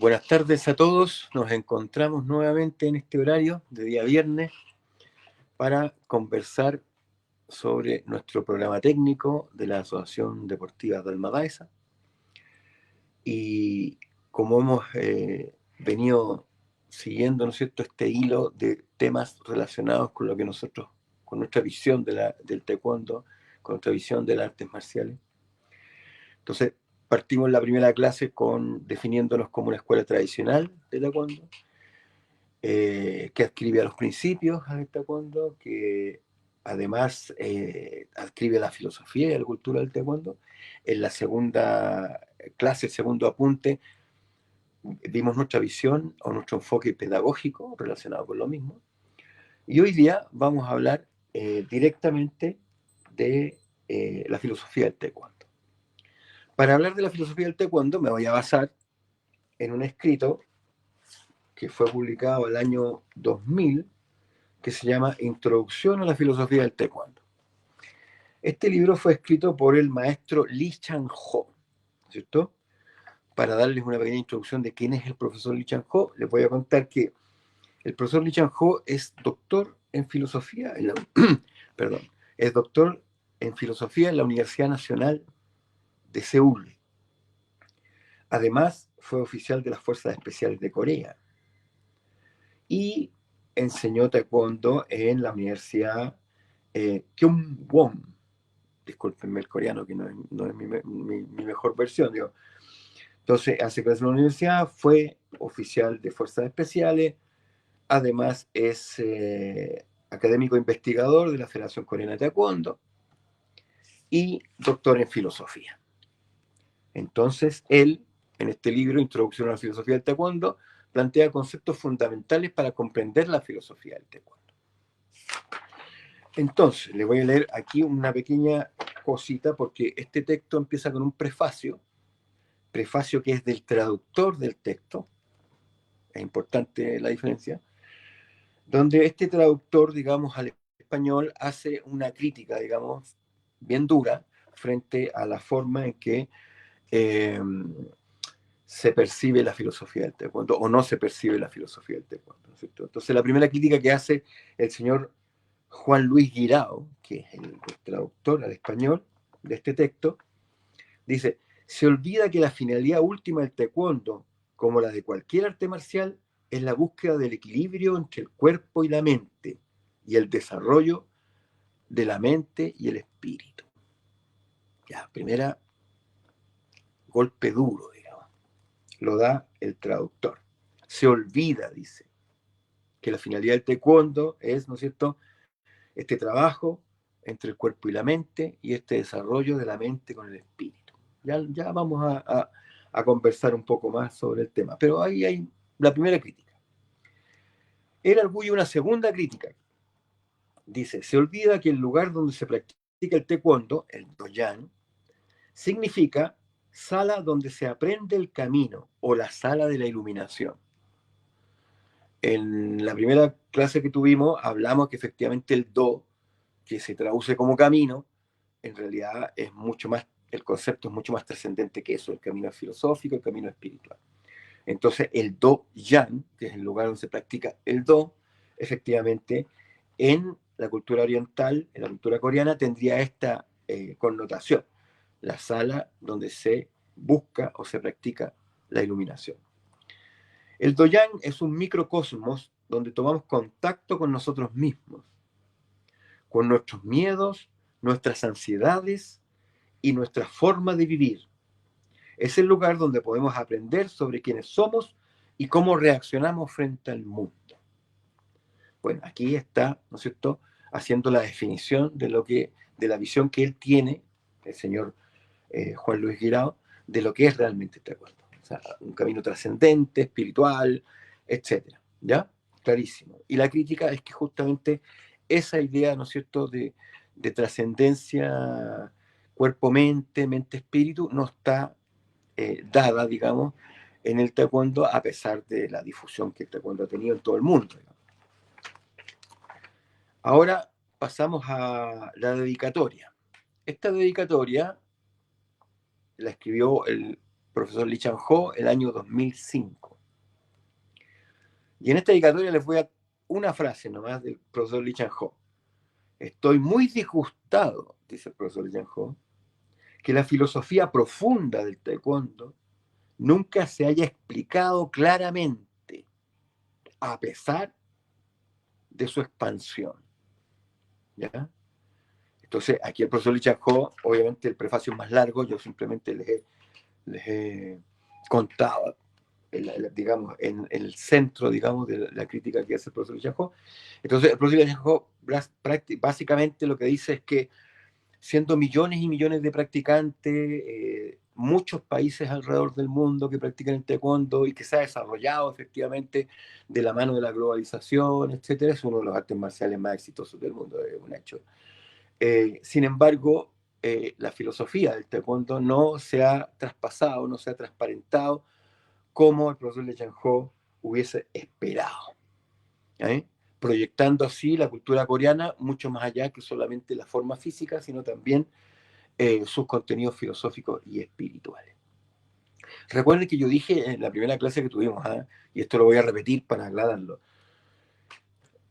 Buenas tardes a todos. Nos encontramos nuevamente en este horario de día viernes para conversar sobre nuestro programa técnico de la Asociación Deportiva de Almadaesa. Y como hemos venido siguiendo, ¿no es cierto?, este hilo de temas relacionados con lo que nosotros, con nuestra visión del taekwondo, con nuestra visión de las artes marciales. Entonces, partimos la primera clase definiéndonos como una escuela tradicional de taekwondo, que adscribe a los principios del taekwondo, que además adscribe a la filosofía y a la cultura del taekwondo. En la segunda clase, el segundo apunte, vimos nuestra visión o nuestro enfoque pedagógico relacionado con lo mismo. Y hoy día vamos a hablar directamente de la filosofía del taekwondo. Para hablar de la filosofía del taekwondo me voy a basar en un escrito que fue publicado el año 2000, que se llama Introducción a la filosofía del taekwondo. Este libro fue escrito por el maestro Lee Chang-ho, ¿cierto? Para darles una pequeña introducción de quién es el profesor Lee Chang-ho, les voy a contar que el profesor Lee Chang-ho es doctor en filosofía, perdón, es doctor en filosofía en la Universidad Nacional de Seúl. Además, fue oficial de las Fuerzas Especiales de Corea y enseñó taekwondo en la Universidad Kyungwon. Discúlpenme el coreano, que no es mi mejor versión, digo. Entonces, hace clases en la universidad, fue oficial de Fuerzas Especiales, además es académico investigador de la Federación Coreana de Taekwondo y doctor en filosofía. Entonces, él, en este libro, Introducción a la Filosofía del Taekwondo, plantea conceptos fundamentales para comprender la filosofía del taekwondo. Entonces, le voy a leer aquí una pequeña cosita, porque este texto empieza con un prefacio que es del traductor del texto, es importante la diferencia, donde este traductor, digamos, al español hace una crítica, digamos, bien dura, frente a la forma en que se percibe la filosofía del taekwondo o no se percibe la filosofía del taekwondo, ¿cierto? Entonces la primera crítica que hace el señor Juan Luis Guirao, que es el traductor al español de este texto, dice: se olvida que la finalidad última del taekwondo, como la de cualquier arte marcial, es la búsqueda del equilibrio entre el cuerpo y la mente y el desarrollo de la mente y el espíritu. Ya, primera golpe duro, digamos. Lo da el traductor. Se olvida, dice, que la finalidad del taekwondo es, ¿no es cierto?, este trabajo entre el cuerpo y la mente y este desarrollo de la mente con el espíritu. Ya vamos a conversar un poco más sobre el tema, pero ahí hay la primera crítica. Él arguye una segunda crítica. Dice: se olvida que el lugar donde se practica el taekwondo, el doyan, significa sala donde se aprende el camino o la sala de la iluminación. En la primera clase que tuvimos hablamos que efectivamente el do, que se traduce como camino, en realidad es mucho más, el concepto es mucho más trascendente que eso, el camino filosófico, el camino espiritual. Entonces el do-yan, que es el lugar donde se practica el do, efectivamente en la cultura oriental, en la cultura coreana, tendría esta connotación, la sala donde se busca o se practica la iluminación. El doyan es un microcosmos donde tomamos contacto con nosotros mismos, con nuestros miedos, nuestras ansiedades y nuestra forma de vivir. Es el lugar donde podemos aprender sobre quiénes somos y cómo reaccionamos frente al mundo. Bueno, aquí está, ¿no es cierto?, haciendo la definición de la visión que él tiene, el señor Juan Luis Guirao, de lo que es realmente el taekwondo. O sea, un camino trascendente, espiritual, etcétera. ¿Ya? Clarísimo. Y la crítica es que justamente esa idea, ¿no es cierto?, de trascendencia cuerpo-mente, mente-espíritu, no está dada, digamos, en el taekwondo, a pesar de la difusión que el taekwondo ha tenido en todo el mundo, digamos. Ahora pasamos a la dedicatoria. Esta dedicatoria la escribió el profesor Lee Chan-ho, el año 2005. Y en esta dedicatoria les voy a una frase nomás del profesor Lee Chan-ho. Estoy muy disgustado, dice el profesor Lee Chan-ho, que la filosofía profunda del taekwondo nunca se haya explicado claramente, a pesar de su expansión. ¿Ya? Entonces, aquí el profesor Lee Chan-ho, obviamente el prefacio es más largo, yo simplemente les he contado, digamos, en el centro, digamos, de la crítica que hace el profesor Lee Chan-ho. Entonces, el profesor Lee Chan-ho básicamente lo que dice es que siendo millones y millones de practicantes, muchos países alrededor del mundo que practican el taekwondo y que se ha desarrollado efectivamente de la mano de la globalización, etcétera, es uno de los artes marciales más exitosos del mundo, es un hecho. Sin embargo, la filosofía del taekwondo no se ha traspasado, no se ha transparentado como el profesor Lee Chan-ho hubiese esperado. ¿Eh? Proyectando así la cultura coreana mucho más allá que solamente la forma física, sino también sus contenidos filosóficos y espirituales. Recuerden que yo dije en la primera clase que tuvimos, y esto lo voy a repetir para aclararlo,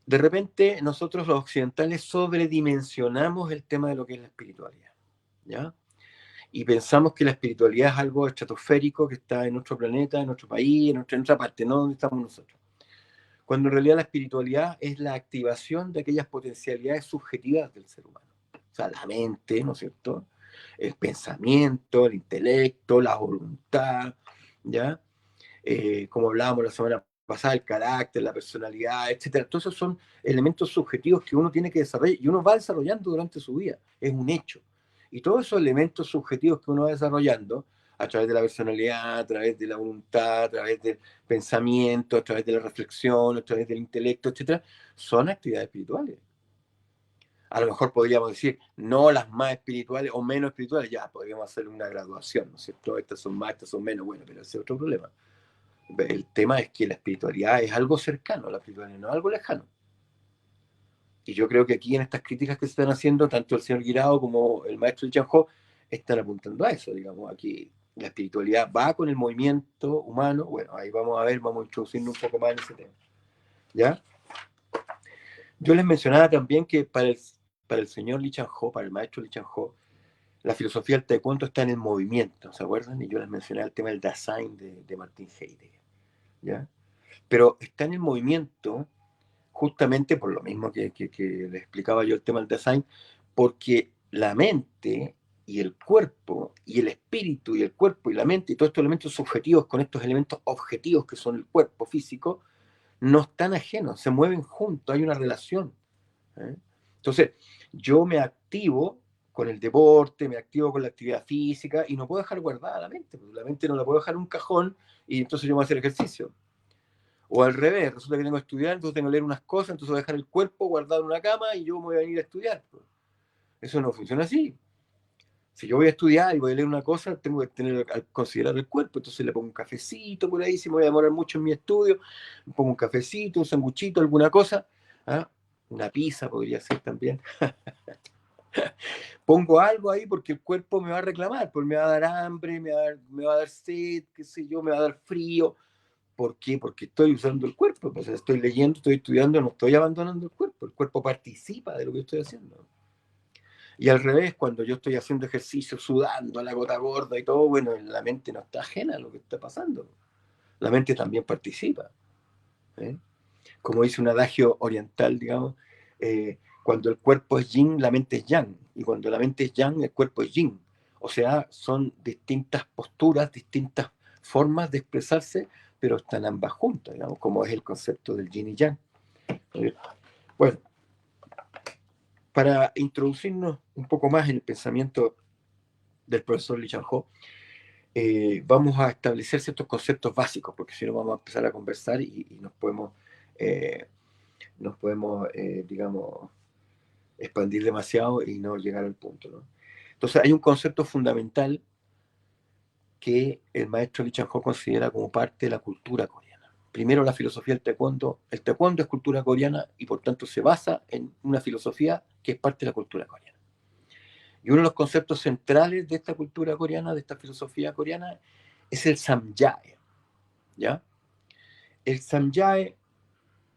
de repente nosotros los occidentales sobredimensionamos el tema de lo que es la espiritualidad, ¿ya? Y pensamos que la espiritualidad es algo estratosférico que está en nuestro planeta, en nuestro país, en otra parte, no donde estamos nosotros. Cuando en realidad la espiritualidad es la activación de aquellas potencialidades subjetivas del ser humano. O sea, la mente, ¿no es cierto? El pensamiento, el intelecto, la voluntad, ¿ya? Como hablábamos la semana pasada, el carácter, la personalidad, etcétera. Todos esos son elementos subjetivos que uno tiene que desarrollar y uno va desarrollando durante su vida, es un hecho. Y todos esos elementos subjetivos que uno va desarrollando a través de la personalidad, a través de la voluntad, a través del pensamiento, a través de la reflexión, a través del intelecto, etcétera, son actividades espirituales. A lo mejor podríamos decir, no las más espirituales o menos espirituales, ya podríamos hacer una graduación, ¿no es cierto? Estas son más, estas son menos, bueno, pero ese es otro problema. El tema es que la espiritualidad es algo cercano, la espiritualidad no es algo lejano. Y yo creo que aquí en estas críticas que se están haciendo, tanto el señor Guirao como el maestro Lee Chan-ho están apuntando a eso, digamos, aquí la espiritualidad va con el movimiento humano. Bueno, ahí vamos a ver, vamos a introducirnos un poco más en ese tema. ¿Ya? Yo les mencionaba también que para el señor Lee Chan-ho, para el maestro Lee Chan-ho, la filosofía del taekwondo está en el movimiento, ¿se acuerdan? Y yo les mencionaba el tema del Dasein de Martin Heidegger, ¿ya? Pero está en el movimiento justamente por lo mismo que les explicaba yo el tema del design, porque la mente y el cuerpo y el espíritu y el cuerpo y la mente y todos estos elementos subjetivos con estos elementos objetivos que son el cuerpo físico, no están ajenos, se mueven juntos, hay una relación. ¿Eh? Entonces, yo me activo con el deporte, me activo con la actividad física y no puedo dejar guardada la mente, porque la mente no la puedo dejar en un cajón y entonces yo voy a hacer ejercicio. O al revés, resulta que tengo que estudiar, entonces tengo que leer unas cosas, entonces voy a dejar el cuerpo guardado en una cama y yo me voy a venir a estudiar. Eso no funciona así. Si yo voy a estudiar y voy a leer una cosa, tengo que considerar el cuerpo, entonces le pongo un cafecito por ahí, si me voy a demorar mucho en mi estudio, le pongo un cafecito, un sanguchito, alguna cosa, ¿ah? Una pizza podría ser también. Pongo algo ahí porque el cuerpo me va a reclamar, porque me va a dar hambre, me va a dar sed, qué sé yo, me va a dar frío. ¿Por qué? Porque estoy usando el cuerpo, pues estoy leyendo, estoy estudiando, no estoy abandonando el cuerpo participa de lo que estoy haciendo. Y al revés, cuando yo estoy haciendo ejercicio, sudando a la gota gorda y todo, bueno, la mente no está ajena a lo que está pasando. La mente también participa. ¿Eh? Como dice un adagio oriental, digamos, cuando el cuerpo es yin, la mente es yang. Y cuando la mente es yang, el cuerpo es yin. O sea, son distintas posturas, distintas formas de expresarse, pero están ambas juntas, digamos, como es el concepto del yin y yang. Bueno, para introducirnos un poco más en el pensamiento del profesor Lee Chan-ho, vamos a establecer ciertos conceptos básicos, porque si no vamos a empezar a conversar y nos podemos digamos, expandir demasiado y no llegar al punto, ¿no? Entonces hay un concepto fundamental que el maestro Lee Chan-ho considera como parte de la cultura coreana. Primero, la filosofía del taekwondo. El taekwondo es cultura coreana y por tanto se basa en una filosofía que es parte de la cultura coreana. Y uno de los conceptos centrales de esta cultura coreana, de esta filosofía coreana, es el Samyae, ¿ya? El Samyae,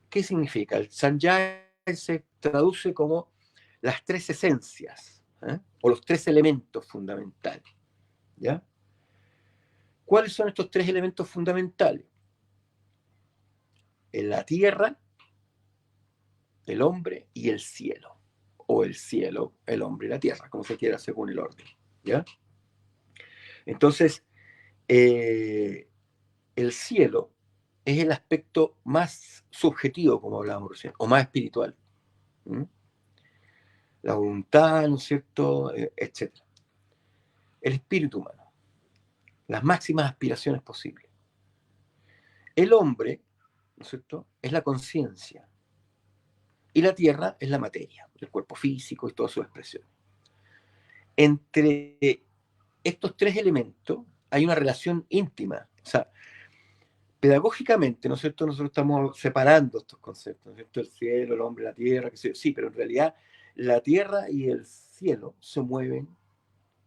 ¿qué significa? El Samyae se traduce como las tres esencias, o los tres elementos fundamentales, ¿ya? ¿Cuáles son estos tres elementos fundamentales? En la tierra, el hombre y el cielo, o el cielo, el hombre y la tierra, como se quiera según el orden, ¿ya? Entonces, el cielo es el aspecto más subjetivo, como hablábamos recién, o más espiritual. ¿Mm? La voluntad, ¿no es cierto?, etcétera. El espíritu humano, las máximas aspiraciones posibles. El hombre, ¿no es cierto?, es la conciencia. Y la tierra es la materia, el cuerpo físico y todas sus expresiones. Entre estos tres elementos hay una relación íntima. O sea, pedagógicamente, ¿no es cierto?, nosotros estamos separando estos conceptos, ¿no es cierto?, el cielo, el hombre, la tierra, que sí, pero en realidad la tierra y el cielo se mueven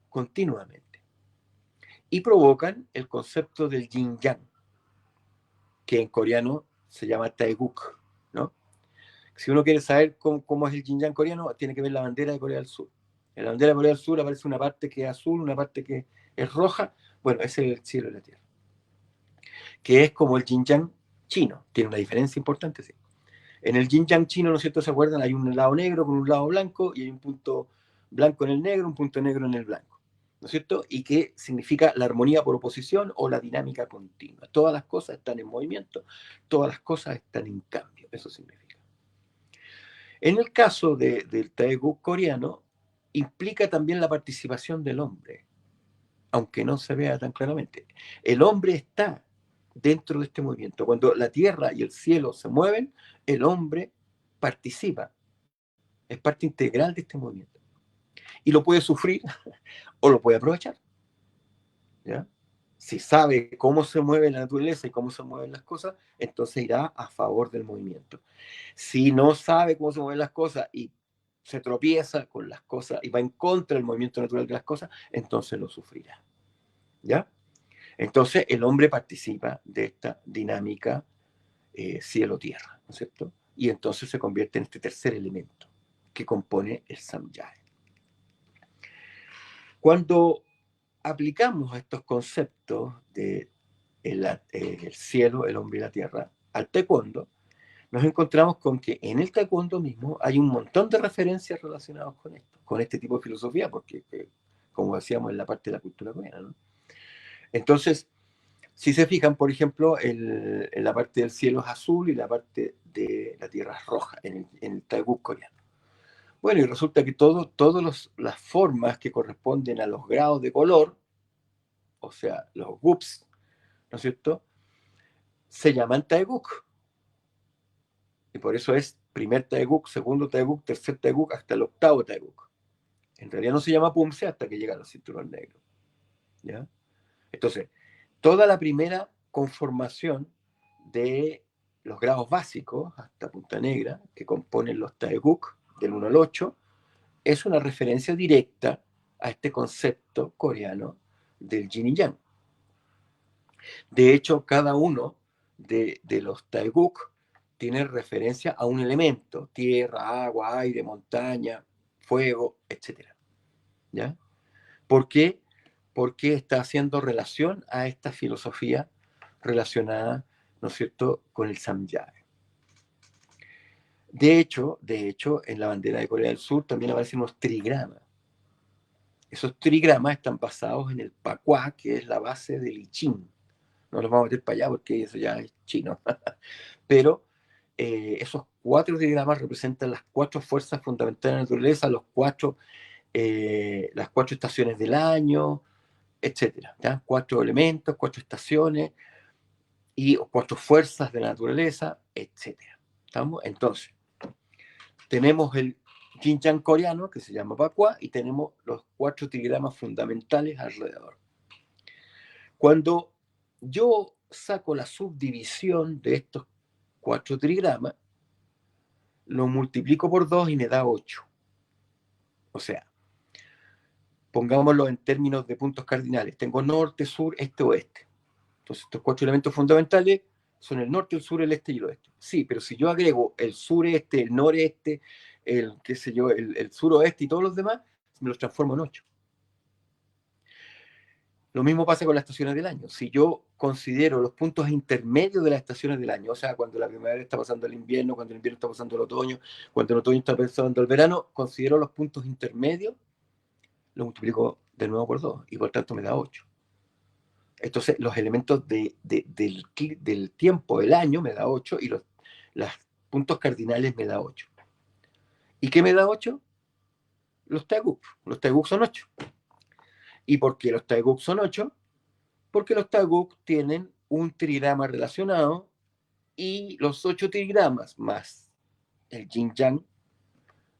continuamente y provocan el concepto del yin-yang, que en coreano se llama taeguk, ¿no? Si uno quiere saber cómo es el yin-yang coreano, tiene que ver la bandera de Corea del Sur. En la bandera de Corea del Sur aparece una parte que es azul, una parte que es roja. Bueno, ese es el cielo y la tierra, que es como el yin-yang chino. Tiene una diferencia importante, sí. En el yin-yang chino, ¿no es cierto?, ¿se acuerdan? Hay un lado negro con un lado blanco y hay un punto blanco en el negro, un punto negro en el blanco, ¿no es cierto? Y que significa la armonía por oposición o la dinámica continua. Todas las cosas están en movimiento, todas las cosas están en cambio. Eso significa. En el caso del Taeguk coreano, implica también la participación del hombre, aunque no se vea tan claramente. El hombre está dentro de este movimiento. Cuando la tierra y el cielo se mueven, el hombre participa, es parte integral de este movimiento. Y lo puede sufrir o lo puede aprovechar, ¿ya? Si sabe cómo se mueve la naturaleza y cómo se mueven las cosas, entonces irá a favor del movimiento. Si no sabe cómo se mueven las cosas y se tropieza con las cosas y va en contra del movimiento natural de las cosas, entonces lo sufrirá, ¿ya? Entonces el hombre participa de esta dinámica cielo-tierra, ¿no es cierto? Y entonces se convierte en este tercer elemento que compone el Samyaya. Cuando aplicamos estos conceptos de el cielo, el hombre y la tierra al taekwondo, nos encontramos con que en el taekwondo mismo hay un montón de referencias relacionadas con esto, con este tipo de filosofía, porque, como decíamos, en la parte de la cultura coreana, ¿no? Entonces, si se fijan, por ejemplo, en la parte del cielo es azul y la parte de la tierra es roja, en el taeguk coreano. Bueno, y resulta que todas las formas que corresponden a los grados de color, o sea, los gups, ¿no es cierto?, se llaman taeguk. Y por eso es primer taeguk, segundo taeguk, tercer taeguk, hasta el octavo taeguk. En realidad no se llama pumse hasta que llega al cinturón negro, ¿ya? Entonces, toda la primera conformación de los grados básicos, hasta punta negra, que componen los taeguk, del 1 al 8, es una referencia directa a este concepto coreano del yin y yang. De hecho, cada uno de los taeguk tiene referencia a un elemento: tierra, agua, aire, montaña, fuego, etc. ¿Ya? ¿Por qué? Porque está haciendo relación a esta filosofía relacionada, ¿no es cierto?, con el Samyaya. De hecho, en la bandera de Corea del Sur también aparecen unos trigramas. Esos trigramas están basados en el Pakwa, que es la base del I Ching. No los vamos a meter para allá porque eso ya es chino. Pero esos 4 diagramas representan las 4 fuerzas fundamentales de la naturaleza, las 4 estaciones del año, etcétera, ¿ya? 4 elementos, 4 estaciones y 4 fuerzas de la naturaleza, etcétera. ¿Estamos? Entonces, tenemos el Yin-Yang coreano, que se llama Pakwa, y tenemos los 4 trigramas fundamentales alrededor. Cuando yo saco la subdivisión de estos 4 trigramas, lo multiplico por 2 y me da 8. O sea, pongámoslo en términos de puntos cardinales. Tengo norte, sur, este, oeste. Entonces, estos 4 elementos fundamentales son el norte, el sur, el este y el oeste. Sí, pero si yo agrego el sureste, el noreste, el, qué sé yo, el suroeste y todos los demás, me los transformo en 8. Lo mismo pasa con las estaciones del año. Si yo considero los puntos intermedios de las estaciones del año, o sea, cuando la primavera está pasando el invierno, cuando el invierno está pasando el otoño, cuando el otoño está pasando el verano, considero los puntos intermedios, lo multiplico de nuevo por 2 y por tanto me da 8. Entonces, los elementos del tiempo del año me da 8 y los puntos cardinales me da 8. ¿Y qué me da 8? Los Taeguk. Los Taeguk son 8. ¿Y por qué los Taeguk son 8? Porque los Taeguk tienen un trigrama relacionado y los 8 trigramas más el Yin Yang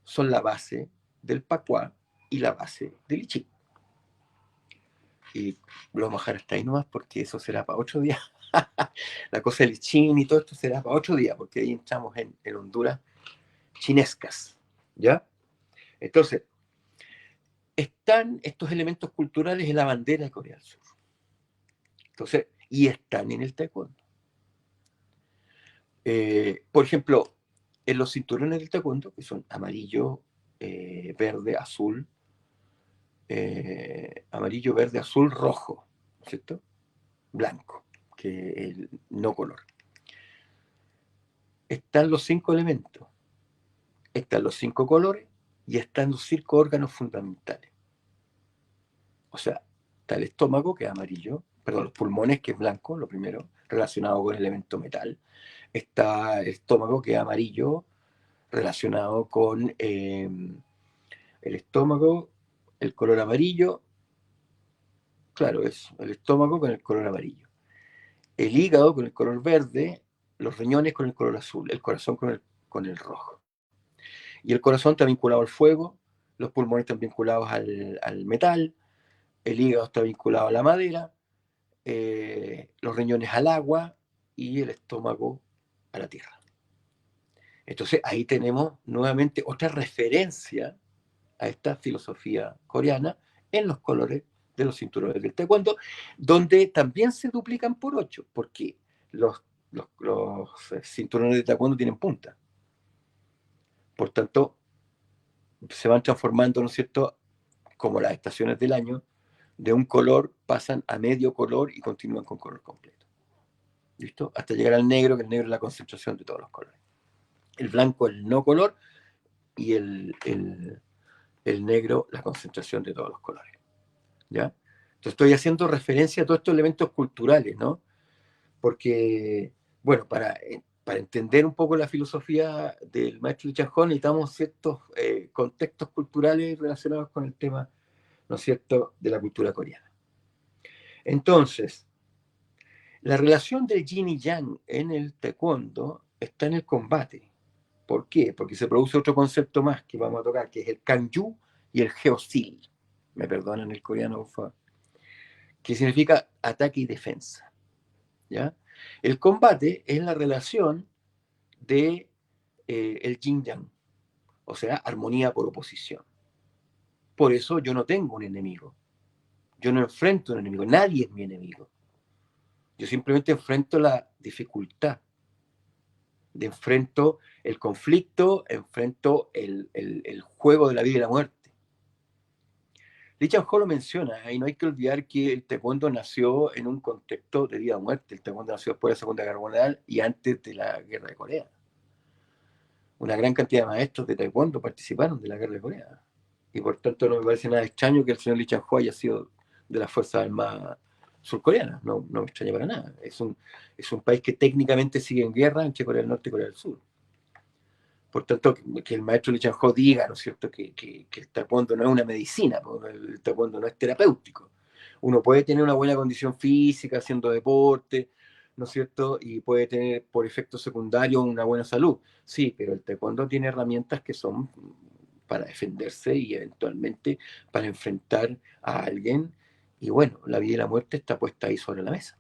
son la base del Pakua y la base del I Ching. Y lo vamos a dejar hasta ahí nomás porque eso será para 8 días. La cosa del I Ching y todo esto será para 8 días porque ahí entramos en Honduras chinescas. ¿Ya? Entonces, están estos elementos culturales en la bandera de Corea del Sur. Entonces, y están en el taekwondo. Por ejemplo, en los cinturones del taekwondo, que son amarillo, verde, azul, amarillo, verde, azul, rojo, ¿cierto? Blanco, que es el no color. Están los 5 elementos, están los 5 colores y están los 5 órganos fundamentales. O sea, está el estómago, que es amarillo, perdón, los pulmones, que es blanco, lo primero, relacionado con el elemento metal. Está el estómago, que es amarillo, relacionado con el estómago, el color amarillo, claro, eso, el estómago con el color amarillo. El hígado con el color verde, los riñones con el color azul, el corazón con el rojo. Y el corazón está vinculado al fuego, los pulmones están vinculados al metal, el hígado está vinculado a la madera, los riñones al agua y el estómago a la tierra. Entonces ahí tenemos nuevamente otra referencia a esta filosofía coreana en los colores de los cinturones del taekwondo, donde también se duplican por 8, porque los cinturones de taekwondo tienen punta. Por tanto, se van transformando, ¿no es cierto?, como las estaciones del año, de un color pasan a medio color y continúan con color completo. ¿Listo? Hasta llegar al negro, que el negro es la concentración de todos los colores. El blanco el no color y el negro la concentración de todos los colores. ¿Ya? Entonces estoy haciendo referencia a todos estos elementos culturales, ¿no? Porque, bueno, para entender un poco la filosofía del maestro Lee Chang-hong necesitamos ciertos contextos culturales relacionados con el tema, ¿no es cierto?, de la cultura coreana. Entonces, la relación del yin y yang en el taekwondo está en el combate. ¿Por qué? Porque se produce otro concepto más que vamos a tocar, que es el kanju y el jeosil. Me perdonan el coreano, por favor. Que significa ataque y defensa. ¿Ya? El combate es la relación de el yin-yang, o sea, armonía por oposición. Por eso yo no tengo un enemigo. Yo no enfrento a un enemigo. Nadie es mi enemigo. Yo simplemente enfrento la dificultad. Enfrento el conflicto, enfrento el juego de la vida y la muerte. Lee Chang-hong lo menciona, y no hay que olvidar que el taekwondo nació en un contexto de vida o muerte. El taekwondo nació después de la Segunda Guerra Mundial y antes de la Guerra de Corea. Una gran cantidad de maestros de taekwondo participaron de la Guerra de Corea. Y por tanto no me parece nada extraño que el señor Lee Chang-hong haya sido de las Fuerzas Armadas surcoreanas. No, no me extraña para nada. Es un país que técnicamente sigue en guerra entre Corea del Norte y Corea del Sur. Por tanto, que el maestro Lee Chang-hong diga, ¿no es cierto?, que el taekwondo no es una medicina, el taekwondo no es terapéutico. Uno puede tener una buena condición física haciendo deporte, ¿no es cierto?, y puede tener por efecto secundario una buena salud. Sí, pero el taekwondo tiene herramientas que son para defenderse y eventualmente para enfrentar a alguien. Y bueno, la vida y la muerte está puesta ahí sobre la mesa.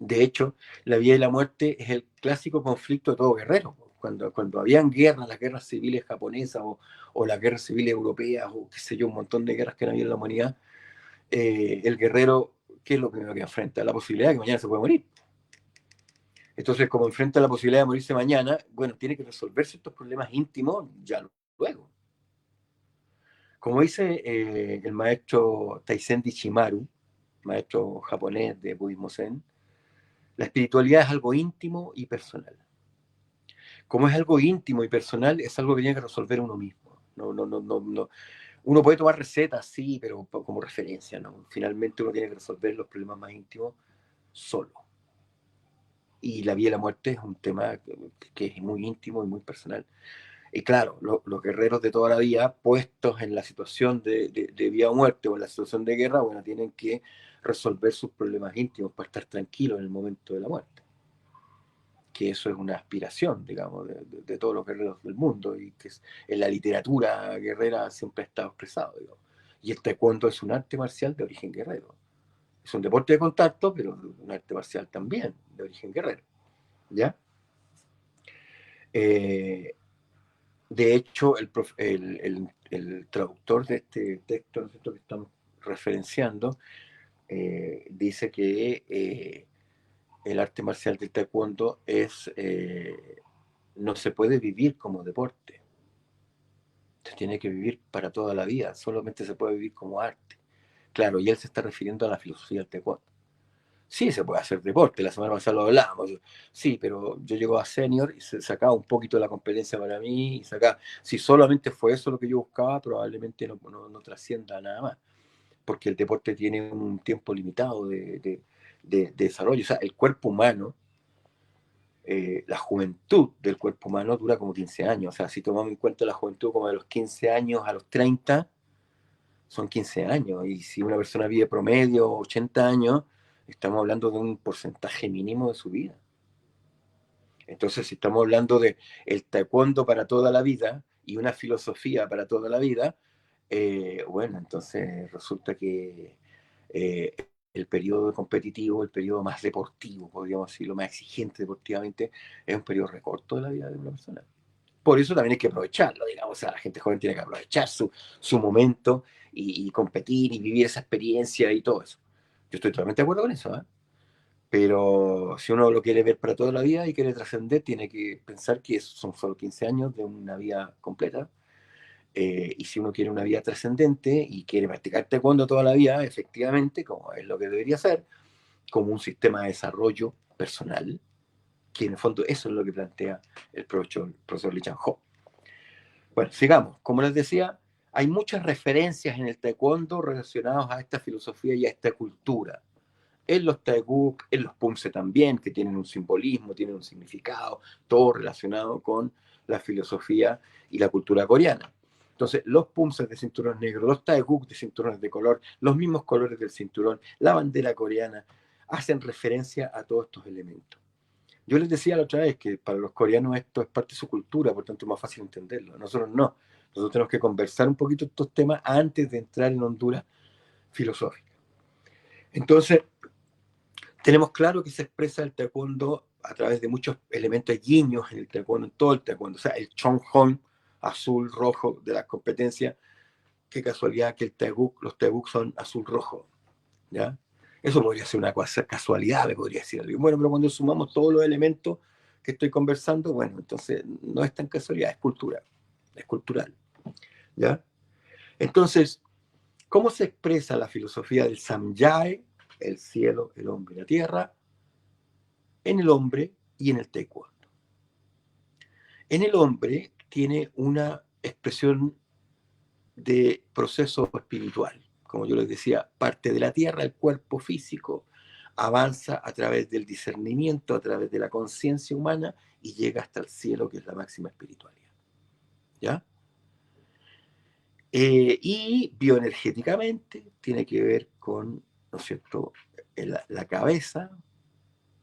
De hecho, la vida y la muerte es el clásico conflicto de todo guerrero. Cuando habían guerras, las guerras civiles japonesas o las guerras civiles europeas o qué sé yo, un montón de guerras que no había en la humanidad, el guerrero ¿qué es lo primero que enfrenta? La posibilidad de que mañana se puede morir. Entonces, como enfrenta la posibilidad de morirse mañana, bueno, tiene que resolverse estos problemas íntimos ya luego. Como dice el maestro Taisendi Shimaru, maestro japonés de budismo zen, la espiritualidad es algo íntimo y personal. Como es algo íntimo y personal, es algo que tiene que resolver uno mismo. No. Uno puede tomar recetas, sí, pero como referencia, ¿no? Finalmente uno tiene que resolver los problemas más íntimos solo. Y la vida y la muerte es un tema que es muy íntimo y muy personal. Y claro, los guerreros de toda la vida, puestos en la situación de vida o muerte o en la situación de guerra, bueno, tienen que resolver sus problemas íntimos para estar tranquilos en el momento de la muerte. Que eso es una aspiración, digamos, de todos los guerreros del mundo y que en la literatura guerrera siempre ha estado expresado, digamos. Y el taekwondo es un arte marcial de origen guerrero. Es un deporte de contacto, pero un arte marcial también de origen guerrero. ¿Ya? Eh, de hecho, el traductor de este texto, ¿no es cierto?, que estamos referenciando, dice que el arte marcial del taekwondo no se puede vivir como deporte. Se tiene que vivir para toda la vida, solamente se puede vivir como arte. Claro, y él se está refiriendo a la filosofía del taekwondo. Sí, se puede hacer deporte, la semana pasada lo hablábamos. Sí, pero yo llego a senior y se sacaba un poquito de la competencia para mí, y sacaba, si solamente fue eso lo que yo buscaba, probablemente no trascienda nada más, porque el deporte tiene un tiempo limitado de desarrollo. O sea, el cuerpo humano, la juventud del cuerpo humano dura como 15 años. O sea, si tomamos en cuenta la juventud como de los 15 años a los 30, son 15 años. Y si una persona vive promedio 80 años, estamos hablando de un porcentaje mínimo de su vida. Entonces, si estamos hablando de el taekwondo para toda la vida y una filosofía para toda la vida, bueno, entonces resulta que eh, el periodo competitivo, el periodo más deportivo, podríamos decirlo, más exigente deportivamente, es un periodo recorto de la vida de una persona. Por eso también hay que aprovecharlo, digamos, o sea, la gente joven tiene que aprovechar su momento y competir y vivir esa experiencia y todo eso. Yo estoy totalmente de acuerdo con eso, ¿eh? Pero si uno lo quiere ver para toda la vida y quiere trascender, tiene que pensar que son solo 15 años de una vida completa. Y si uno quiere una vida trascendente y quiere practicar taekwondo toda la vida, efectivamente, como es lo que debería ser, como un sistema de desarrollo personal, que en el fondo eso es lo que plantea el profesor Lee Chan-ho. Bueno, sigamos. Como les decía, hay muchas referencias en el taekwondo relacionadas a esta filosofía y a esta cultura. En los taeguk, en los pumse también, que tienen un simbolismo, tienen un significado, todo relacionado con la filosofía y la cultura coreana. Entonces, los pumses de cinturones negros, los taeguk de cinturones de color, los mismos colores del cinturón, la bandera coreana, hacen referencia a todos estos elementos. Yo les decía la otra vez que para los coreanos esto es parte de su cultura, por tanto es más fácil entenderlo. Nosotros no. Nosotros tenemos que conversar un poquito estos temas antes de entrar en Honduras filosófica. Entonces, tenemos claro que se expresa el taekwondo a través de muchos elementos guiños en el taekwondo, en todo el taekwondo. O sea, el chonghon azul, rojo de las competencias. Qué casualidad que los taeguk son azul-rojo, ¿ya? Eso podría ser una casualidad, me podría decir alguien. Bueno, pero cuando sumamos todos los elementos que estoy conversando, bueno, entonces no es tan casualidad, es cultural, ¿ya? Entonces, ¿cómo se expresa la filosofía del Samyae, el cielo, el hombre y la tierra, en el hombre y en el taekwondo? En el hombre tiene una expresión de proceso espiritual. Como yo les decía, parte de la tierra, el cuerpo físico, avanza a través del discernimiento, a través de la conciencia humana y llega hasta el cielo, que es la máxima espiritualidad. ¿Ya? Y bioenergéticamente tiene que ver con, ¿no es cierto?, la cabeza,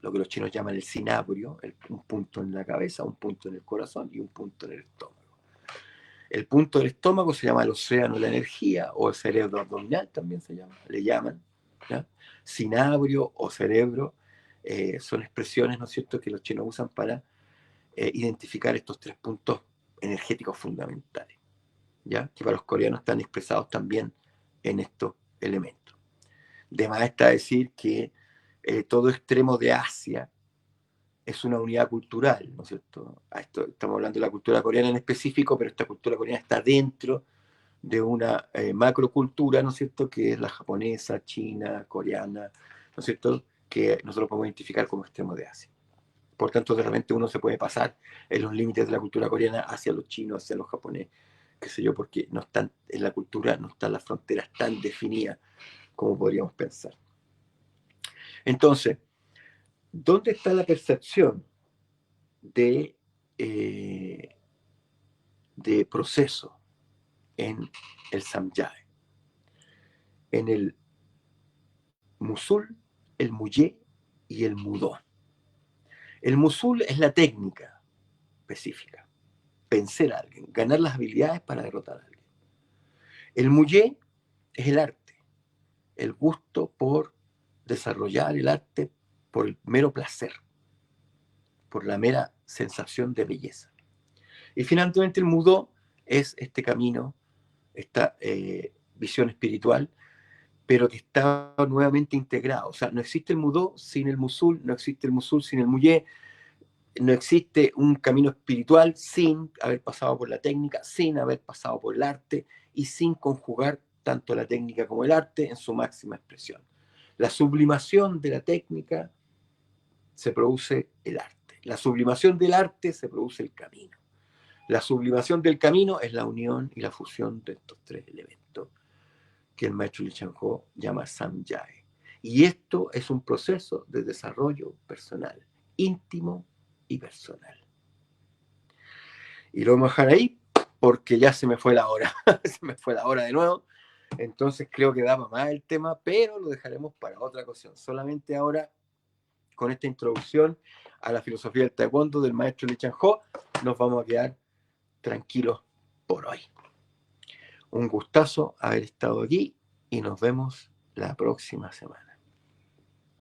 lo que los chinos llaman el cinabrio, un punto en la cabeza, un punto en el corazón y un punto en el estómago. El punto del estómago se llama el océano de la energía, o el cerebro abdominal también le llaman, ¿ya? Cinabrio o cerebro son expresiones, ¿no es cierto?, que los chinos usan para identificar estos tres puntos energéticos fundamentales, ¿ya? Que para los coreanos están expresados también en estos elementos. De más está decir que todo extremo de Asia es una unidad cultural, ¿no es cierto? Estamos hablando de la cultura coreana en específico, pero esta cultura coreana está dentro de una macrocultura, ¿no es cierto?, que es la japonesa, china, coreana, ¿no es cierto?, que nosotros podemos identificar como extremo de Asia. Por tanto, de repente uno se puede pasar en los límites de la cultura coreana hacia los chinos, hacia los japoneses, qué sé yo, porque no están, en la cultura no están las fronteras tan definidas como podríamos pensar. Entonces, ¿dónde está la percepción de proceso en el Samjae? En el Musul, el Muyé y el Mudó. El Musul es la técnica específica, vencer a alguien, ganar las habilidades para derrotar a alguien. El Muyé es el arte, el gusto por desarrollar el arte por el mero placer, por la mera sensación de belleza. Y finalmente el Mudó es este camino, esta visión espiritual, pero que está nuevamente integrado. O sea, no existe el Mudó sin el Musul, no existe el Musul sin el Muyé, no existe un camino espiritual sin haber pasado por la técnica, sin haber pasado por el arte y sin conjugar tanto la técnica como el arte en su máxima expresión. La sublimación de la técnica se produce el arte. La sublimación del arte se produce el camino. La sublimación del camino es la unión y la fusión de estos tres elementos que el maestro Lee Chang-ho llama Samjae. Y esto es un proceso de desarrollo personal, íntimo y personal. Y lo vamos a dejar ahí porque ya se me fue la hora. Se me fue la hora de nuevo. Entonces creo que daba más el tema, pero lo dejaremos para otra ocasión. Solamente ahora, con esta introducción a la filosofía del taekwondo del maestro Lee Chang-ho, nos vamos a quedar tranquilos por hoy. Un gustazo haber estado aquí y nos vemos la próxima semana.